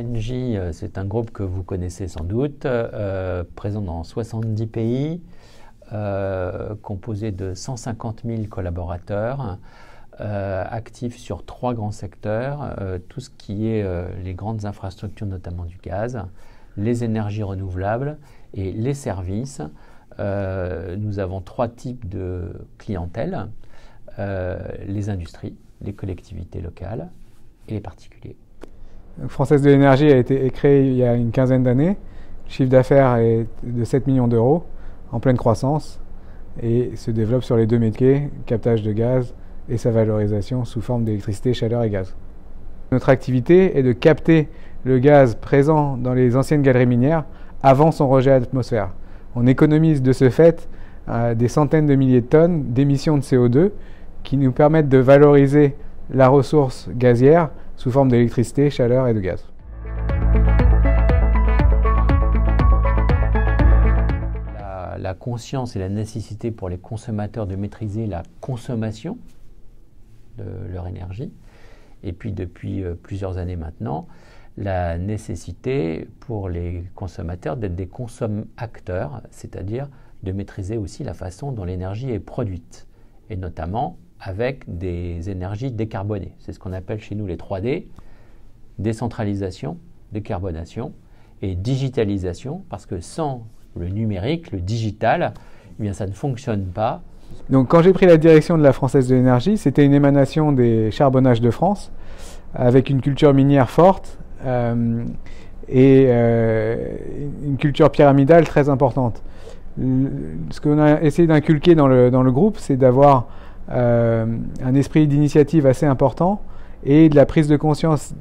Engie, c'est un groupe que vous connaissez sans doute, présent dans 70 pays, composé de 150 000 collaborateurs, actifs sur 3 grands secteurs, tout ce qui est les grandes infrastructures, notamment du gaz, les énergies renouvelables et les services. Nous avons 3 types de clientèle, les industries, les collectivités locales et les particuliers. Française de l'énergie a été créée il y a une quinzaine d'années. Le chiffre d'affaires est de 7 millions d'euros, en pleine croissance, et se développe sur les 2 métiers, captage de gaz et sa valorisation sous forme d'électricité, chaleur et gaz. Notre activité est de capter le gaz présent dans les anciennes galeries minières avant son rejet à l'atmosphère. On économise de ce fait des centaines de milliers de tonnes d'émissions de CO2 qui nous permettent de valoriser la ressource gazière sous forme d'électricité, chaleur et de gaz. La conscience et la nécessité pour les consommateurs de maîtriser la consommation de leur énergie, et puis depuis plusieurs années maintenant, la nécessité pour les consommateurs d'être des consomme-acteurs, c'est-à-dire de maîtriser aussi la façon dont l'énergie est produite, et notamment avec des énergies décarbonées. C'est ce qu'on appelle chez nous les 3D, décentralisation, décarbonation et digitalisation, parce que sans le numérique, le digital, eh bien, ça ne fonctionne pas. Donc, quand j'ai pris la direction de la Française de l'énergie, c'était une émanation des charbonnages de France, avec une culture minière forte et une culture pyramidale très importante. Ce qu'on a essayé d'inculquer dans le groupe, c'est d'avoir un esprit d'initiative assez important et de la prise de conscience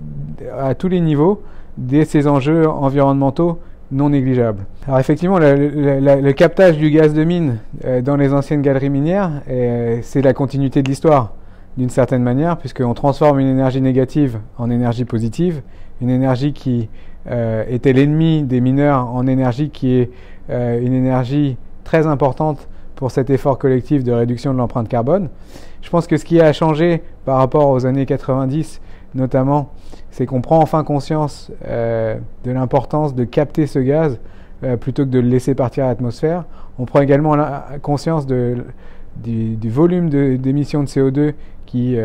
à tous les niveaux de ces enjeux environnementaux non négligeables. Alors effectivement, le captage du gaz de mine dans les anciennes galeries minières, c'est la continuité de l'histoire d'une certaine manière, puisqu'on transforme une énergie négative en énergie positive, une énergie qui était l'ennemi des mineurs en énergie qui est une énergie très importante pour cet effort collectif de réduction de l'empreinte carbone. Je pense que ce qui a changé par rapport aux années 90 notamment, c'est qu'on prend enfin conscience de l'importance de capter ce gaz plutôt que de le laisser partir à l'atmosphère. On prend également conscience du volume d'émissions de CO2 qui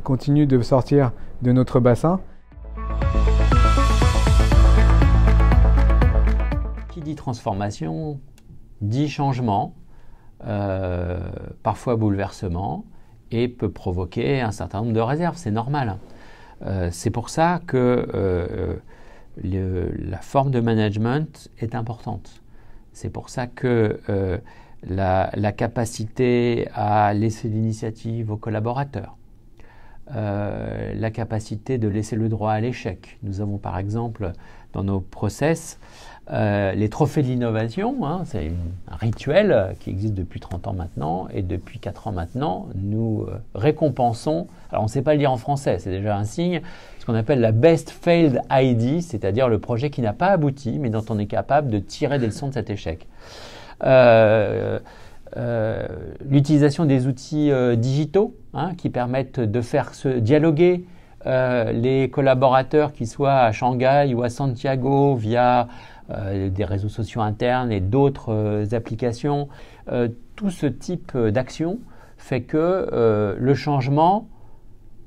continue de sortir de notre bassin. Qui dit transformation, dit changement, parfois bouleversement, et peut provoquer un certain nombre de réserves, c'est normal. C'est pour ça que la forme de management est importante. C'est pour ça que la capacité à laisser l'initiative aux collaborateurs, la capacité de laisser le droit à l'échec. Nous avons par exemple dans nos process les trophées de l'innovation, c'est un rituel qui existe depuis 30 ans maintenant, et depuis 4 ans maintenant, nous récompensons, alors on ne sait pas le dire en français, c'est déjà un signe, ce qu'on appelle la Best Failed ID, c'est-à-dire le projet qui n'a pas abouti, mais dont on est capable de tirer des leçons de cet échec. L'utilisation des outils digitaux qui permettent de faire se dialoguer les collaborateurs, qu'ils soient à Shanghai ou à Santiago, via des réseaux sociaux internes et d'autres applications. Tout ce type d'action fait que le changement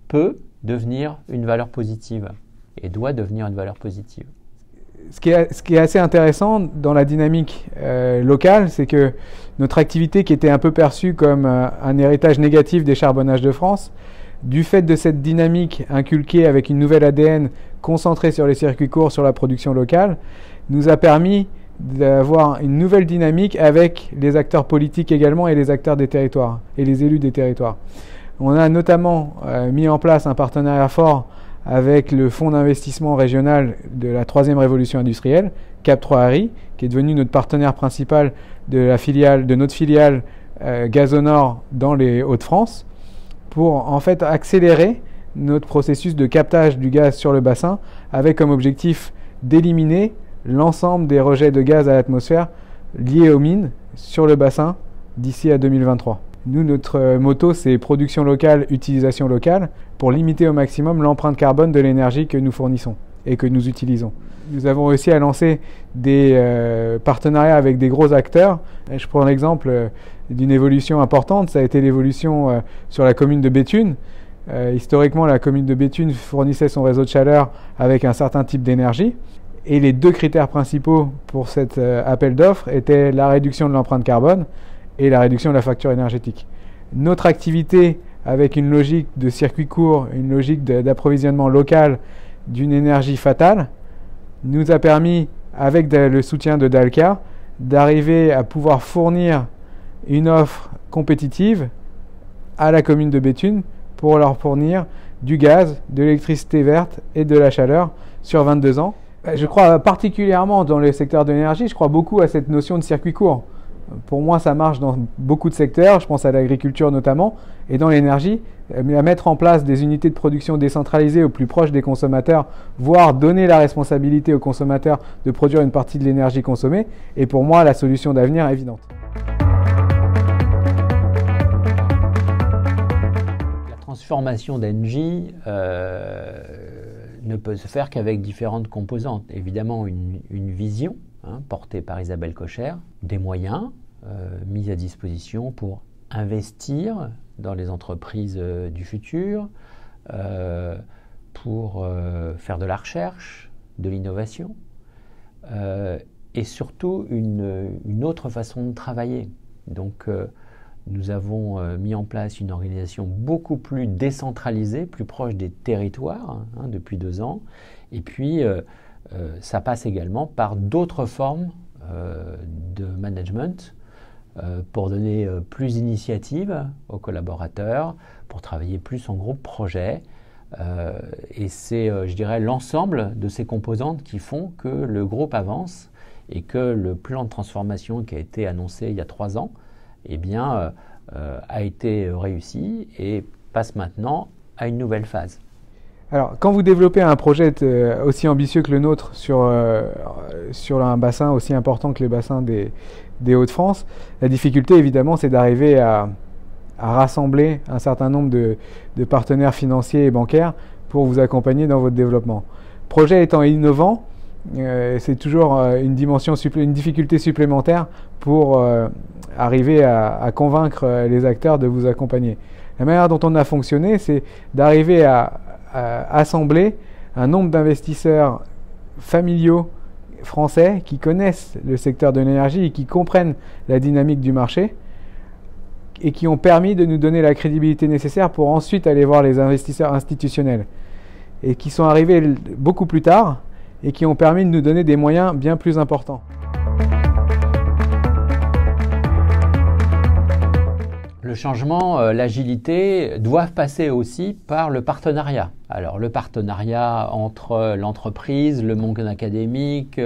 peut devenir une valeur positive et doit devenir une valeur positive. Ce qui est assez intéressant dans la dynamique locale, c'est que notre activité, qui était un peu perçue comme un héritage négatif des charbonnages de France, du fait de cette dynamique inculquée avec une nouvelle ADN concentrée sur les circuits courts, sur la production locale, nous a permis d'avoir une nouvelle dynamique avec les acteurs politiques également et les acteurs des territoires et les élus des territoires. On a notamment mis en place un partenariat fort avec le fonds d'investissement régional de la 3e révolution industrielle, Cap3RI, qui est devenu notre partenaire principal de notre filiale Gazonor dans les Hauts-de-France, pour en fait accélérer notre processus de captage du gaz sur le bassin, avec comme objectif d'éliminer l'ensemble des rejets de gaz à l'atmosphère liés aux mines sur le bassin d'ici à 2023. Nous, notre motto, c'est production locale, utilisation locale, pour limiter au maximum l'empreinte carbone de l'énergie que nous fournissons. et que nous utilisons. Nous avons réussi à lancer des partenariats avec des gros acteurs. Je prends l'exemple d'une évolution importante, ça a été l'évolution sur la commune de Béthune. Historiquement, la commune de Béthune fournissait son réseau de chaleur avec un certain type d'énergie. Et les deux critères principaux pour cet appel d'offres étaient la réduction de l'empreinte carbone et la réduction de la facture énergétique. Notre activité, avec une logique de circuit court, une logique d'approvisionnement local d'une énergie fatale, nous a permis, avec le soutien de Dalca, d'arriver à pouvoir fournir une offre compétitive à la commune de Béthune pour leur fournir du gaz, de l'électricité verte et de la chaleur sur 22 ans. Je crois particulièrement dans le secteur de l'énergie, je crois beaucoup à cette notion de circuit court. Pour moi, ça marche dans beaucoup de secteurs, je pense à l'agriculture notamment, et dans l'énergie, à mettre en place des unités de production décentralisées au plus proche des consommateurs, voire donner la responsabilité aux consommateurs de produire une partie de l'énergie consommée, est pour moi la solution d'avenir évidente. La transformation d'Engie ne peut se faire qu'avec différentes composantes. Évidemment, une vision, portée par Isabelle Kocher, des moyens mis à disposition pour investir dans les entreprises du futur, pour faire de la recherche, de l'innovation, et surtout une autre façon de travailler. Donc, nous avons mis en place une organisation beaucoup plus décentralisée, plus proche des territoires depuis 2 ans. Et puis, ça passe également par d'autres formes de management pour donner plus d'initiatives aux collaborateurs, pour travailler plus en groupe projet. Et c'est, je dirais, l'ensemble de ces composantes qui font que le groupe avance et que le plan de transformation qui a été annoncé il y a 3 ans, eh bien, a été réussi et passe maintenant à une nouvelle phase. Alors, quand vous développez un projet aussi ambitieux que le nôtre sur un bassin aussi important que les bassins des Hauts-de-France, la difficulté, évidemment, c'est d'arriver à rassembler un certain nombre de partenaires financiers et bancaires pour vous accompagner dans votre développement. Projet étant innovant, c'est toujours une difficulté supplémentaire pour arriver à convaincre les acteurs de vous accompagner. La manière dont on a fonctionné, c'est d'arriver à assembler un nombre d'investisseurs familiaux français qui connaissent le secteur de l'énergie et qui comprennent la dynamique du marché et qui ont permis de nous donner la crédibilité nécessaire pour ensuite aller voir les investisseurs institutionnels et qui sont arrivés beaucoup plus tard et qui ont permis de nous donner des moyens bien plus importants. Le changement, l'agilité doivent passer aussi par le partenariat. Alors le partenariat entre l'entreprise, le monde académique,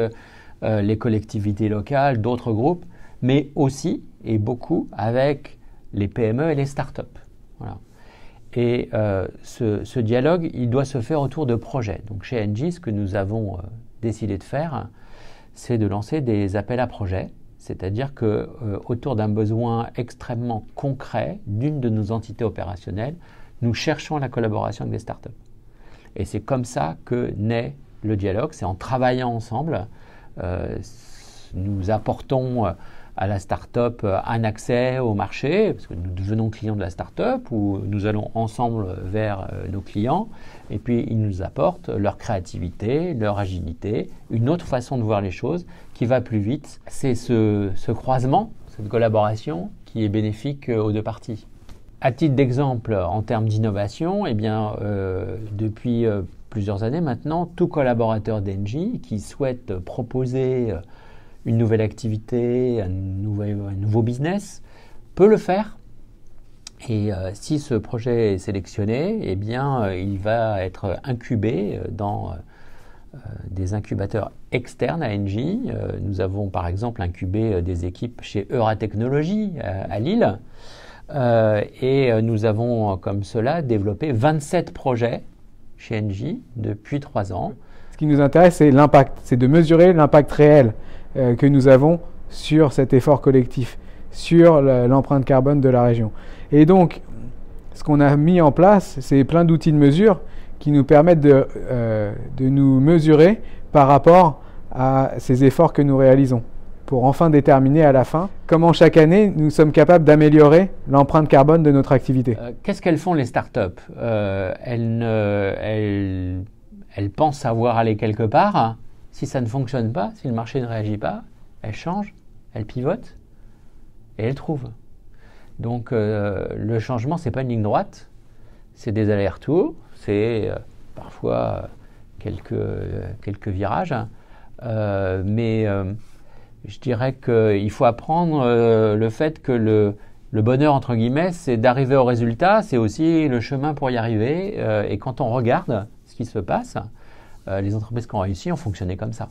les collectivités locales, d'autres groupes, mais aussi et beaucoup avec les PME et les startups. Voilà. Et ce dialogue, il doit se faire autour de projets. Donc chez Engie, ce que nous avons décidé de faire, c'est de lancer des appels à projets. C'est-à-dire qu'autour d'un besoin extrêmement concret d'une de nos entités opérationnelles, nous cherchons la collaboration avec des startups. Et c'est comme ça que naît le dialogue. C'est en travaillant ensemble. Nous apportons à la start-up un accès au marché, parce que nous devenons clients de la start-up, ou nous allons ensemble vers nos clients, et puis ils nous apportent leur créativité, leur agilité, une autre façon de voir les choses qui va plus vite. C'est ce croisement, cette collaboration qui est bénéfique aux deux parties. À titre d'exemple, en termes d'innovation, eh bien, depuis plusieurs années maintenant, tout collaborateur d'Engie qui souhaite proposer une nouvelle activité, un nouveau business, peut le faire. Et si ce projet est sélectionné, eh bien, il va être incubé dans des incubateurs externes à Engie. Nous avons par exemple incubé des équipes chez Euratechnologies à Lille. Et nous avons comme cela développé 27 projets chez Engie depuis 3 ans. Ce qui nous intéresse, c'est l'impact, c'est de mesurer l'impact réel que nous avons sur cet effort collectif, sur l'empreinte carbone de la région. Et donc, ce qu'on a mis en place, c'est plein d'outils de mesure qui nous permettent de nous mesurer par rapport à ces efforts que nous réalisons, pour enfin déterminer à la fin comment chaque année nous sommes capables d'améliorer l'empreinte carbone de notre activité. Qu'est-ce qu'elles font les startups? Elles pensent savoir aller quelque part. Si ça ne fonctionne pas, si le marché ne réagit pas, elles changent, elles pivotent et elles trouvent. Donc le changement, ce n'est pas une ligne droite, c'est des allers-retours, c'est parfois quelques virages. Mais je dirais qu'il faut apprendre le fait que le bonheur, entre guillemets, c'est d'arriver au résultat, c'est aussi le chemin pour y arriver. Et quand on regarde ce qui se passe, les entreprises qui ont réussi ont fonctionné comme ça.